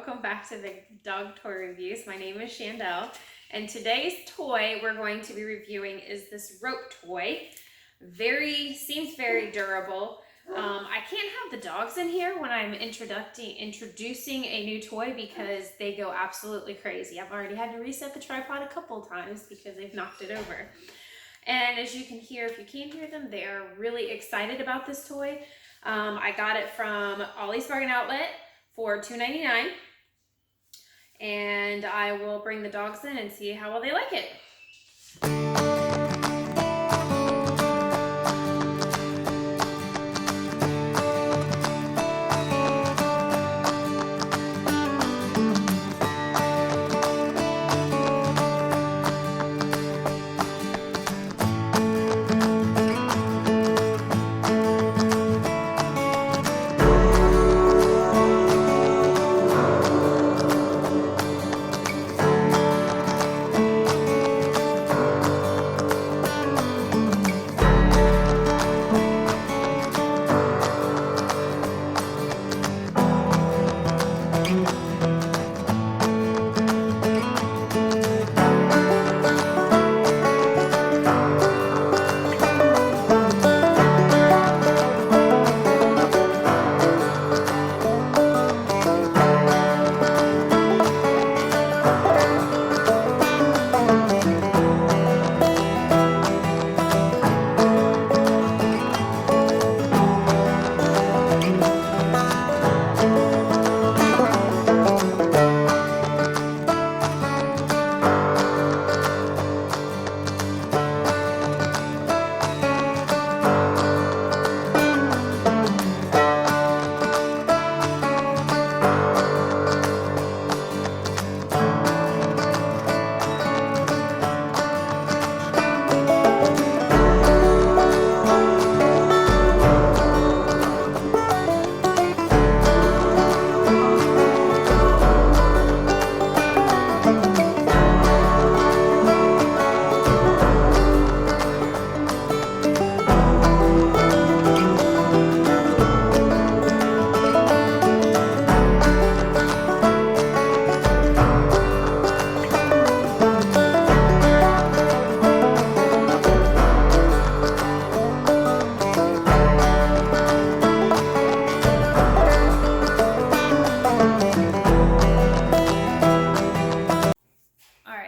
welcome back to the dog toy reviews. My name is Chandel, and today's toy we're going to be reviewing is this rope toy. Seems very durable. I can't have the dogs in here when I'm introducing a new toy because they go absolutely crazy. I've already had to reset the tripod a couple times because they've knocked it over. And as you can hear, if you can't hear them, they are really excited about this toy. I got it from Ollie's Bargain Outlet for $2.99, and I will bring the dogs in and see how well they like it.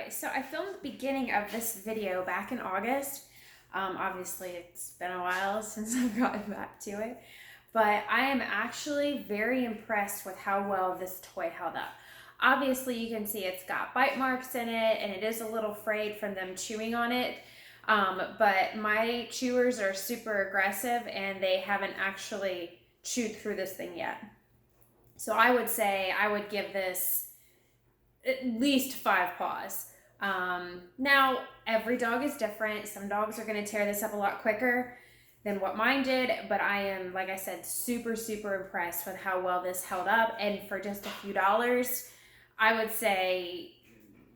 So I filmed the beginning of this video back in August. Obviously it's been a while since I've gotten back to it, but I am actually very impressed with how well this toy held up. Obviously you can see it's got bite marks in it and it is a little frayed from them chewing on it, but my chewers are super aggressive and they haven't actually chewed through this thing yet. So I would say I would give this at least 5 paws. Now, every dog is different. Some dogs are going to tear this up a lot quicker than what mine did, but I am, like I said, super impressed with how well this held up. And for just a few dollars, I would say,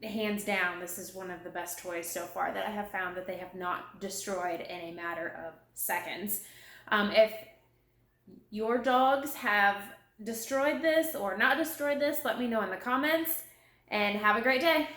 hands down, this is one of the best toys so far that I have found that they have not destroyed in a matter of seconds. If your dogs have destroyed this or not destroyed this, let me know in the comments, and have a great day.